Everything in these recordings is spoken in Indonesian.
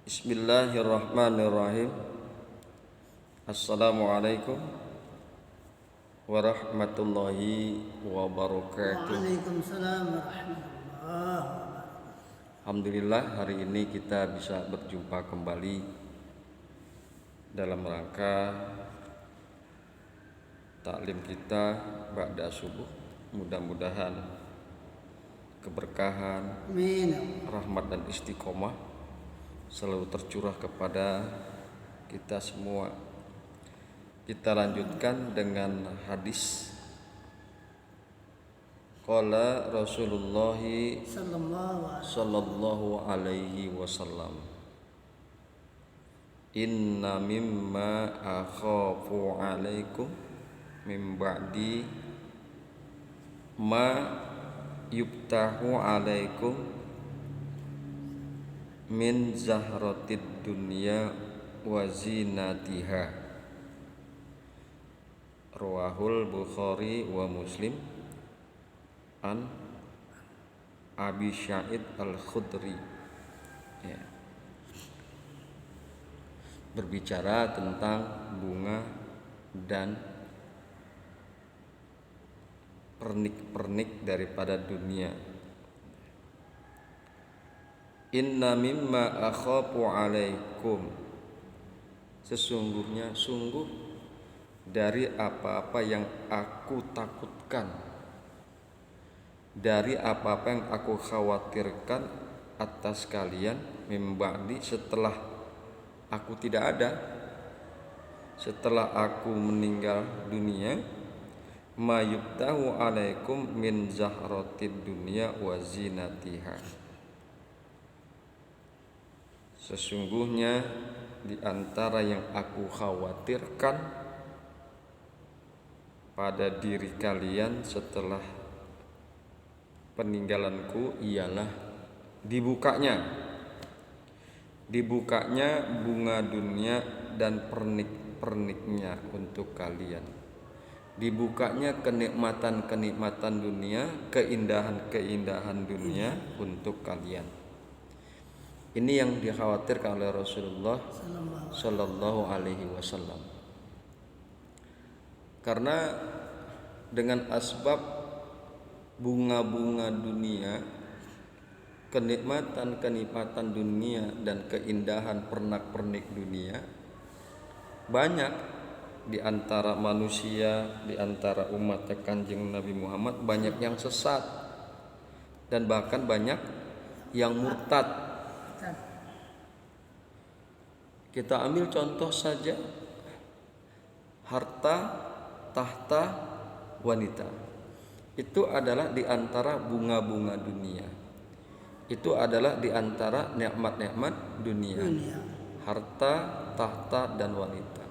Bismillahirrahmanirrahim. Assalamualaikum warahmatullahi wabarakatuh. Waalaikumsalam warahmatullahi wabarakatuh. Alhamdulillah hari ini kita bisa berjumpa kembali dalam rangka taklim kita ba'da subuh. Mudah-mudahan keberkahan, Amin. rahmat dan istiqomah selalu tercurah kepada kita semua. Kita lanjutkan dengan hadis qala Rasulullah sallallahu alaihi wasallam, inna mimma akhafu alaikum min ba'di ma yubtahu alaikum min zahratid dunya wa zinatiha. Rawahul Bukhari wa Muslim an Abi Sa'id Al-Khudri. Ya. Berbicara tentang bunga dan pernik-pernik daripada dunia. Inna mimma akhafu alaikum, sesungguhnya sungguh dari apa-apa yang aku takutkan, dari apa-apa yang aku khawatirkan atas kalian, min ba'di, setelah aku tidak ada, setelah aku meninggal dunia, ma yubtahu alaikum min zahratid dunya wa zinatiha. Sesungguhnya di antara yang aku khawatirkan pada diri kalian setelah peninggalanku ialah dibukanya bunga dunia dan pernik-perniknya untuk kalian, dibukanya kenikmatan-kenikmatan dunia, keindahan-keindahan dunia untuk kalian. Ini yang dikhawatirkan oleh Rasulullah sallallahu alaihi wasallam. Karena dengan asbab bunga-bunga dunia, kenikmatan-kenikmatan dunia dan keindahan pernak-pernik dunia, banyak di antara manusia, di antara umat Kanjeng Nabi Muhammad, banyak yang sesat dan bahkan banyak yang murtad. Kita ambil contoh saja harta, tahta, wanita. Itu adalah di antara bunga-bunga dunia. Itu adalah di antara nikmat-nikmat dunia. Harta, tahta, dan wanita.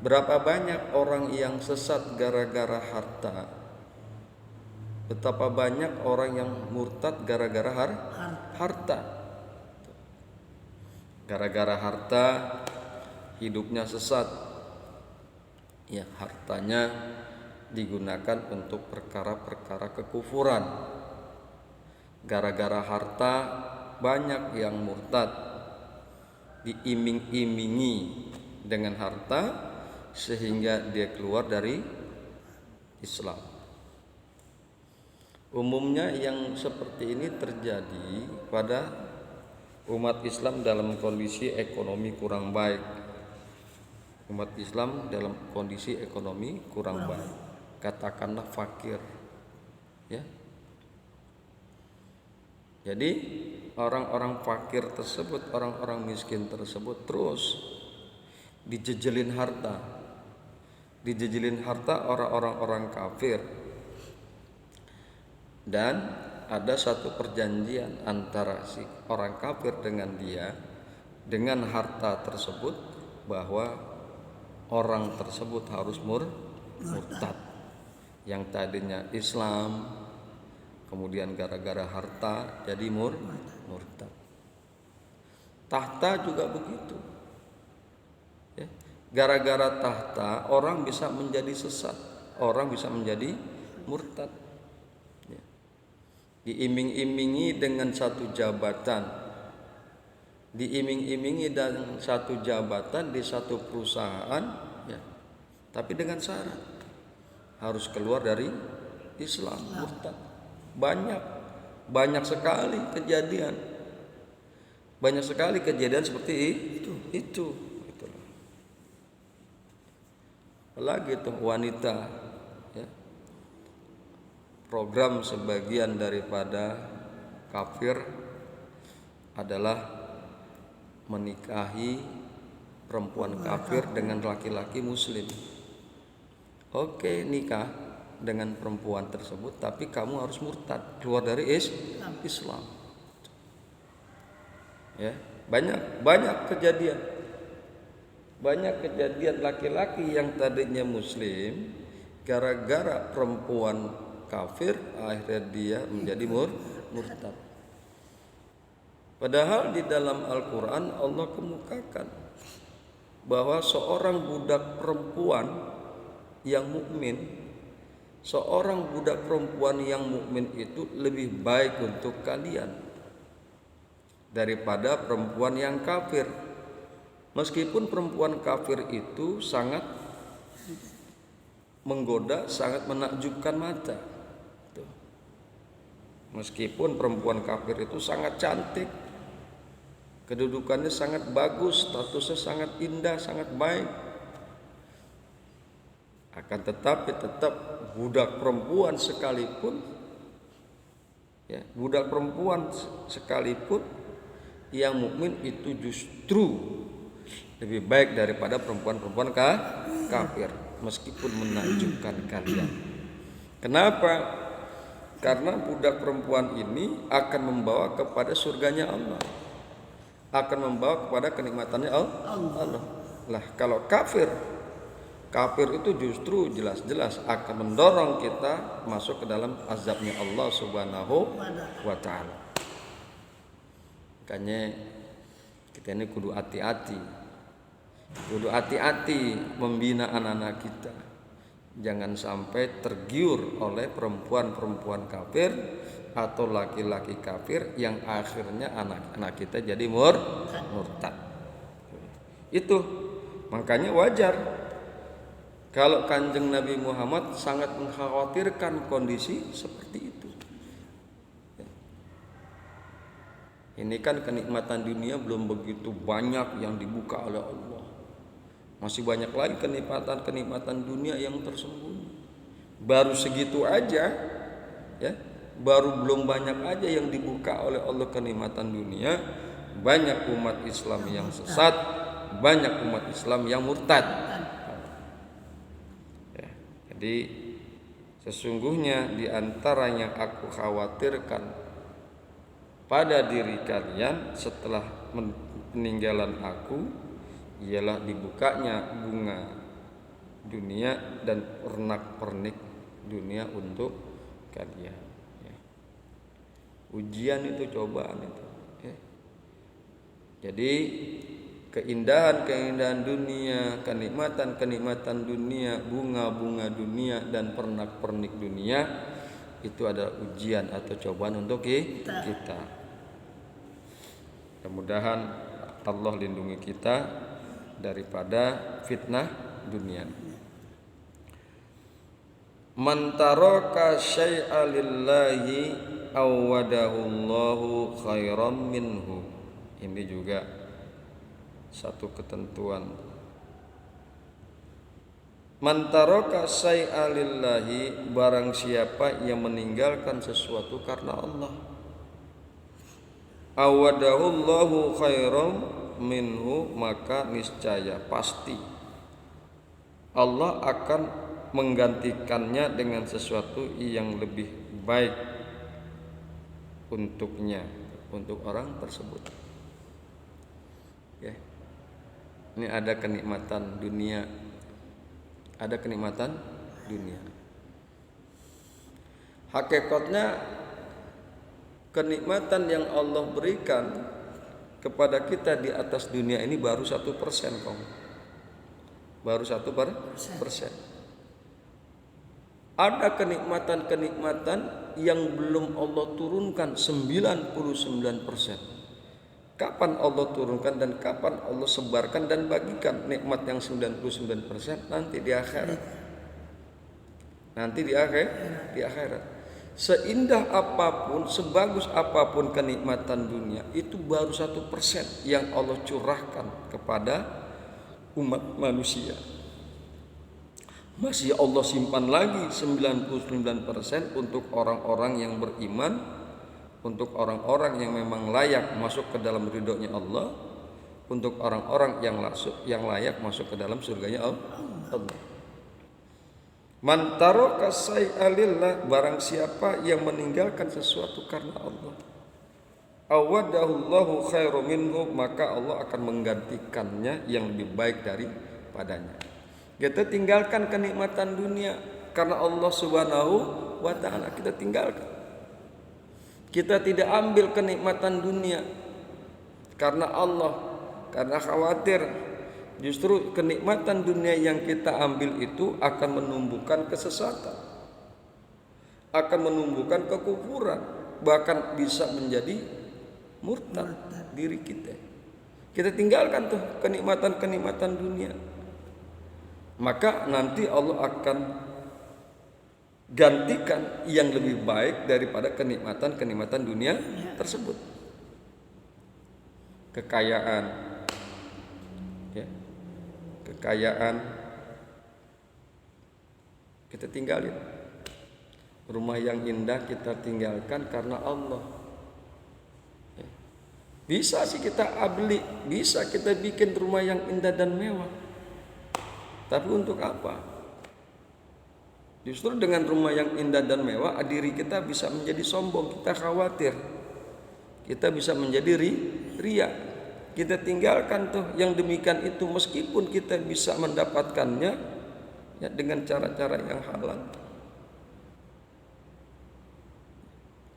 Berapa banyak orang yang sesat gara-gara harta? Betapa banyak orang yang murtad gara-gara harta. Gara-gara harta hidupnya sesat. Ya, hartanya digunakan untuk perkara-perkara kekufuran. Gara-gara harta banyak yang murtad, diiming-imingi dengan harta sehingga dia keluar dari Islam. Umumnya yang seperti ini terjadi pada umat Islam dalam kondisi ekonomi kurang baik. Umat Islam dalam kondisi ekonomi kurang baik, katakanlah fakir, ya. Jadi orang-orang fakir tersebut, orang-orang miskin tersebut terus dijejelin harta orang-orang kafir. Dan ada satu perjanjian antara si orang kafir dengan dia, dengan harta tersebut, bahwa orang tersebut harus murtad. Yang tadinya Islam, kemudian gara-gara harta jadi murtad. Tahta juga begitu, ya. Gara-gara tahta orang bisa menjadi sesat, orang bisa menjadi murtad, ya. Diiming-imingi dengan satu jabatan, diiming-imingi dan satu jabatan di satu perusahaan, ya, tapi dengan syarat harus keluar dari Islam, murtad. Banyak sekali kejadian, seperti itu. Gitu. Apalagi tuh wanita, ya, program sebagian daripada kafir adalah menikahi perempuan kafir dengan laki-laki muslim. Oke, nikah dengan perempuan tersebut, tapi kamu harus murtad, keluar dari Islam. Ya, banyak kejadian laki-laki yang tadinya muslim, gara-gara perempuan kafir akhirnya dia menjadi murtad. Padahal di dalam Al-Quran Allah kemukakan bahwa seorang budak perempuan yang mukmin, itu lebih baik untuk kalian daripada perempuan yang kafir. Meskipun perempuan kafir itu sangat menggoda, sangat menakjubkan mata. Meskipun perempuan kafir itu sangat cantik, kedudukannya sangat bagus, statusnya sangat indah, sangat baik, akan tetapi tetap budak perempuan sekalipun, ya, yang mukmin itu justru lebih baik daripada perempuan kafir, meskipun menakjubkan kalian. Kenapa? Karena budak perempuan ini akan membawa kepada surganya Allah, akan membawa kepada kenikmatannya Allah. Lah kalau kafir itu justru jelas-jelas akan mendorong kita masuk ke dalam azabnya Allah Subhanahu wa ta'ala. Makanya kita ini kudu hati-hati membina anak-anak kita. Jangan sampai tergiur oleh perempuan-perempuan kafir atau laki-laki kafir yang akhirnya anak-anak kita jadi murtad. Itu makanya wajar kalau Kanjeng Nabi Muhammad sangat mengkhawatirkan kondisi seperti itu. Ini kan kenikmatan dunia belum begitu banyak yang dibuka oleh Allah. Masih banyak lagi kenikmatan dunia yang tersembunyi. Baru segitu aja, ya. Baru belum banyak aja yang dibuka oleh Allah kenikmatan dunia. Banyak umat Islam yang sesat, banyak umat Islam yang murtad. Ya, jadi sesungguhnya di antara yang aku khawatirkan pada diri kalian setelah peninggalan aku ialah dibukanya bunga dunia dan pernak-pernik dunia untuk kalian. Ya. Ujian itu, cobaan itu. Ya. Jadi keindahan dunia, kenikmatan dunia, bunga-bunga dunia dan pernak-pernik dunia itu adalah ujian atau cobaan untuk kita. Mudah-mudahan Allah lindungi kita daripada fitnah dunia. Man taraka syai'a lillahi awadahullahu khairan minhu. Ini juga satu ketentuan. Man taraka syai'a lillahi, barang siapa yang meninggalkan sesuatu karena Allah, awadahullahu khairan minhu, maka niscaya pasti Allah akan menggantikannya dengan sesuatu yang lebih baik untuknya, untuk orang tersebut. Ya. Ini ada kenikmatan dunia, hakikatnya kenikmatan yang Allah berikan kepada kita di atas dunia ini baru 1%, baru 1%. Ada kenikmatan yang belum Allah turunkan 99%. Kapan Allah turunkan dan kapan Allah sebarkan dan bagikan nikmat yang 99% nanti di akhirat. Nanti di akhirat. Seindah apapun, sebagus apapun kenikmatan dunia, itu baru 1% yang Allah curahkan kepada umat manusia. Masih Allah simpan lagi 99% untuk orang-orang yang beriman, untuk orang-orang yang memang layak masuk ke dalam ridhonya Allah, untuk orang-orang yang layak masuk ke dalam surganya Allah. Man taraka syai'a lillah, barang siapa yang meninggalkan sesuatu karena Allah, awadahullahu khairu minhu, maka Allah akan menggantikannya yang lebih baik daripadanya. Kita tinggalkan kenikmatan dunia karena Allah Subhanahu wa taala, kita tinggalkan. Kita tidak ambil kenikmatan dunia karena Allah, karena khawatir justru kenikmatan dunia yang kita ambil itu akan menumbuhkan kesesatan, akan menumbuhkan kekufuran, bahkan bisa menjadi murtad diri kita. Kita tinggalkan tuh kenikmatan-kenikmatan dunia, maka nanti Allah akan gantikan yang lebih baik daripada kenikmatan-kenikmatan dunia tersebut. Kekayaan, ya, kekayaan kita tinggalin. Rumah yang indah kita tinggalkan karena Allah. Ya. Bisa sih kita beli, bisa kita bikin rumah yang indah dan mewah, tapi untuk apa? Justru dengan rumah yang indah dan mewah, diri kita bisa menjadi sombong, kita khawatir, kita bisa menjadi ria. Kita tinggalkan tuh yang demikian itu, meskipun kita bisa mendapatkannya ya dengan cara-cara yang halal.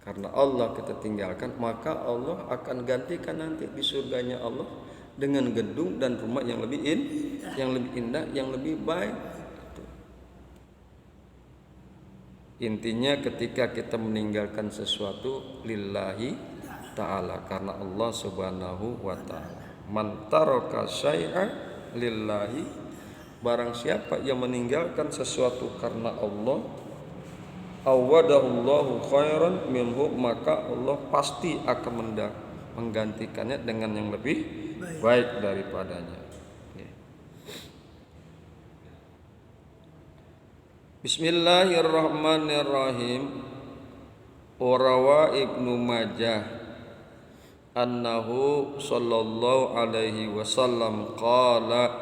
Karena Allah kita tinggalkan, maka Allah akan gantikan nanti di surganya Allah dengan gedung dan rumah yang lebih indah, yang lebih baik. Intinya ketika kita meninggalkan sesuatu lillahi ta'ala, karena Allah Subhanahu wa ta'ala. Man taraka syai'a lillahi, barang siapa yang meninggalkan sesuatu karena Allah, awadahullahu khairan minhu, maka Allah pasti akan menggantikannya dengan yang lebih baik daripadanya. Bismillahirrahmanirrahim. Warawa Ibnu Majah annahu sallallahu alaihi wasallam qala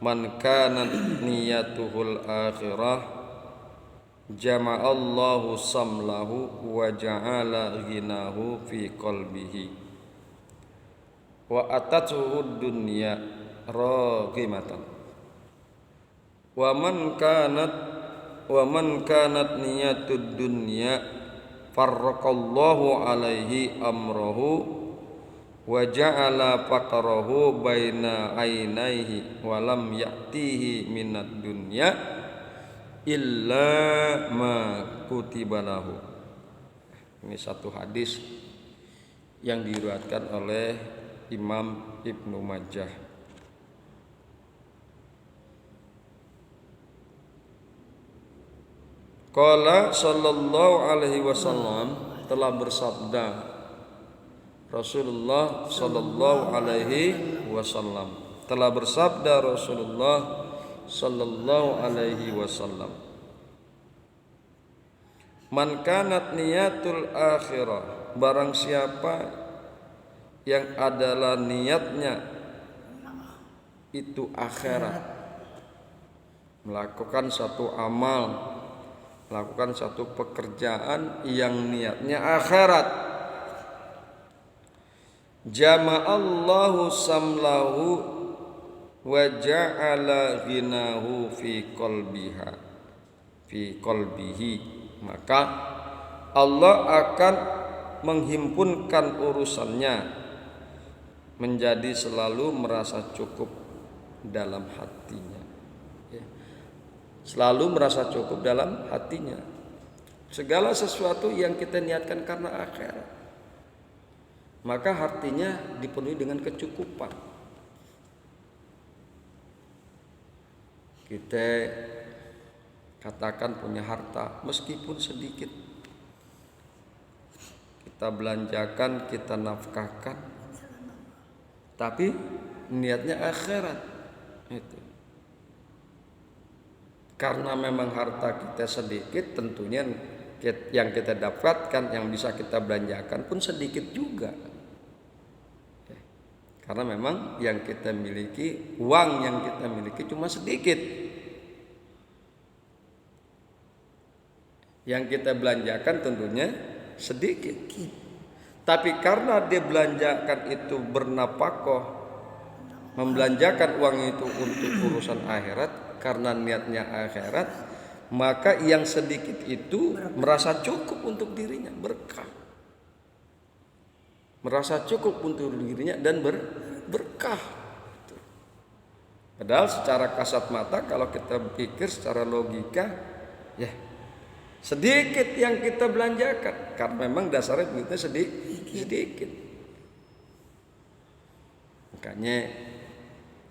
man kana niyatuhul akhirah jama'allahu samlahu wa ja'ala ghinahu fi qalbihi wa atatuhu dunya raghimatan wa man kanat niyatud dunya farraqallahu alaihi amrahu wa ja'ala faqrahu baina ainaihi wa lam ya'tihi minad dunya illa ma kutiba lahu. Ini satu hadis yang diriwayatkan oleh Imam Ibnu Majah. Qala sallallahu alaihi wasallam, telah bersabda Rasulullah sallallahu alaihi wasallam, telah bersabda Rasulullah sallallahu alaihi wasallam, man kanat niyatul akhirah, barang siapa yang adalah niatnya itu akhirat, melakukan satu amal, melakukan satu pekerjaan yang niatnya akhirat, jama'allahu samlahu wa ja'ala ghinahu fi qalbihi, maka Allah akan menghimpunkan urusannya menjadi selalu merasa cukup dalam hatinya. Selalu merasa cukup dalam hatinya. Segala sesuatu yang kita niatkan karena akhirat. maka hatinya dipenuhi dengan kecukupan. Kita katakan punya harta meskipun sedikit, kita belanjakan, kita nafkahkan, tapi niatnya akhirat. Itu karena memang harta kita sedikit, tentunya yang kita dapatkan, yang bisa kita belanjakan pun sedikit juga. Karena memang yang kita miliki, uang yang kita miliki cuma sedikit. Yang kita belanjakan tentunya sedikit. Tapi karena dia belanjakan itu bernafkah, membelanjakan uang itu untuk urusan akhirat, karena niatnya akhirat, maka yang sedikit itu merasa cukup untuk dirinya, berkah. Merasa cukup untuk dirinya dan berkah. Padahal secara kasat mata kalau kita pikir secara logika, ya sedikit yang kita belanjakan, karena memang dasarnya duitnya sedikit. Makanya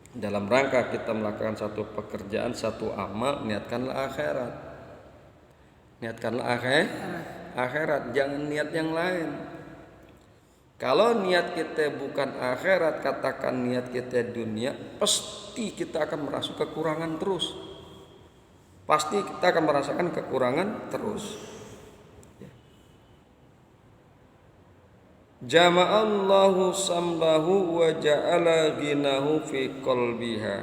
dalam rangka kita melakukan satu pekerjaan, satu amal, niatkanlah akhirat. Niatkanlah akhirat, jangan niat yang lain. Kalau niat kita bukan akhirat, katakan niat kita dunia, pasti kita akan merasa kekurangan terus. Pasti kita akan merasakan kekurangan terus. Jama'allahu samlahu wa ja'ala ghinahu fi qalbiha.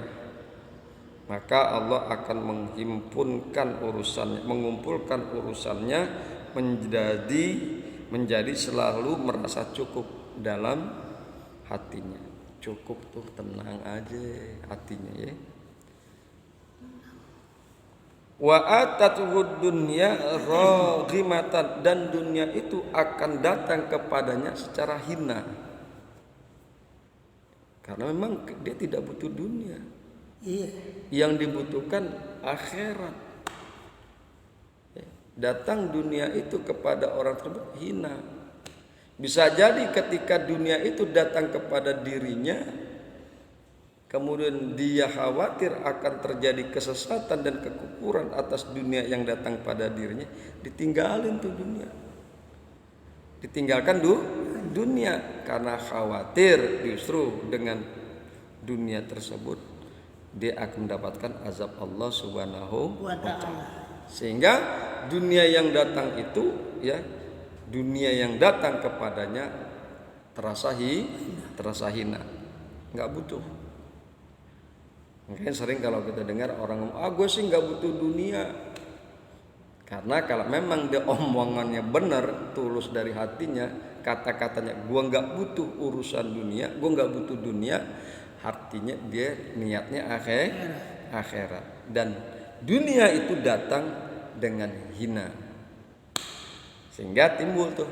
Maka Allah akan menghimpunkan urusannya, mengumpulkan urusannya menjadi selalu merasa cukup dalam hatinya. Cukup tuh, tenang aja hatinya ya. Wa atatuhud dunya raghimatan, dan dunia itu akan datang kepadanya secara hina. Karena memang dia tidak butuh dunia. Iya. Yang dibutuhkan akhirat. Datang dunia itu kepada orang tersebut hina. Bisa jadi ketika dunia itu datang kepada dirinya, kemudian dia khawatir akan terjadi kesesatan dan kekufuran atas dunia yang datang pada dirinya, ditinggalin tuh dunia. Ditinggalkan dunia karena khawatir justru dengan dunia tersebut dia akan mendapatkan azab Allah Subhanahu wa ta'ala. Sehingga dunia yang datang itu, ya, dunia yang datang kepadanya terasa hina, nggak butuh. Mungkin sering kalau kita dengar orang ngomong, gue sih nggak butuh dunia. Karena kalau memang dia omongannya benar, tulus dari hatinya, kata-katanya gue nggak butuh urusan dunia, gue nggak butuh dunia, artinya dia niatnya akhirat. Dan dunia itu datang dengan hina, sehingga timbul tuh,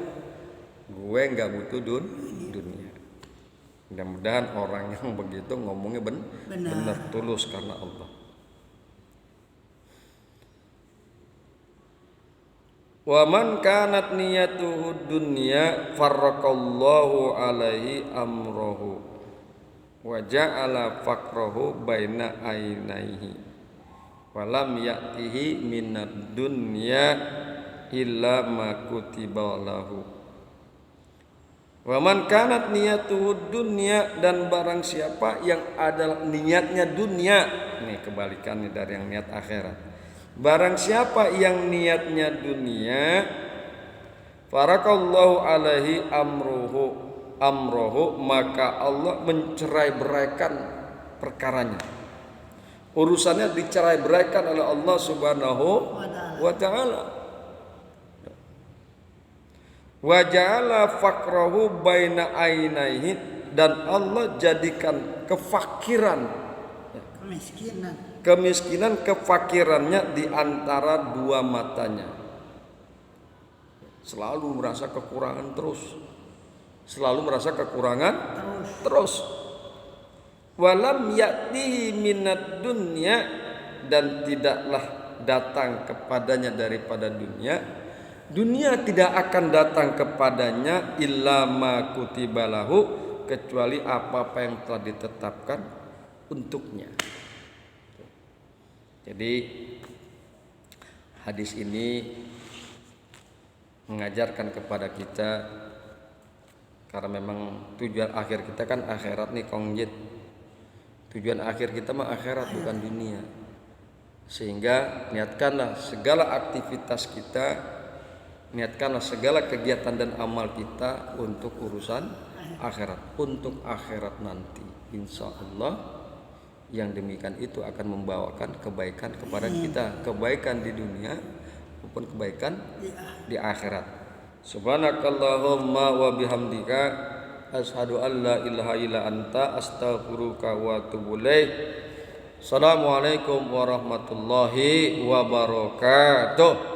gue nggak butuh dunia. Mudah-mudahan orang yang begitu ngomongnya benar, tulus karena Allah. Wa man kanat niyatuhu dunya farraqallahu alaihi amrohu wa ja'ala faqrahu baina ainaihi wa lam ya'tihi minad dunya illa ma kutiba lahu. Wa man kanat niyatuhu dunya, dan barang siapa yang adalah niatnya dunia, ini kebalikannya dari yang niat akhirat. Barang siapa yang niatnya dunia, farakallahu alaihi amrohu, maka Allah mencerai-beraikan perkaranya. Urusannya dicerai-beraikan oleh Allah Subhanahu wa ta'ala. Wa ja'ala faqrahu baina ainaihi, dan Allah jadikan kemiskinan, kefakirannya di antara dua matanya. Selalu merasa kekurangan terus. Walam ya'tihi minad dunya, dan tidaklah datang kepadanya daripada dunia Dunia tidak akan datang kepadanya illa ma kutibalahu, kecuali apa-apa yang telah ditetapkan untuknya. Jadi hadis ini mengajarkan kepada kita, karena memang tujuan akhir kita kan akhirat nih kongjit. Tujuan akhir kita mah akhirat bukan dunia. Sehingga niatkanlah segala aktivitas kita, niatkanlah segala kegiatan dan amal kita untuk urusan akhirat, untuk akhirat nanti. Insya Allah yang demikian itu akan membawakan kebaikan kepada kita, kebaikan di dunia maupun kebaikan di akhirat. Subhanakallahumma wa bihamdika asyhadu an la ilaha illa anta astaghfiruka wa atubu ilaik. Assalamualaikum warahmatullahi wabarakatuh.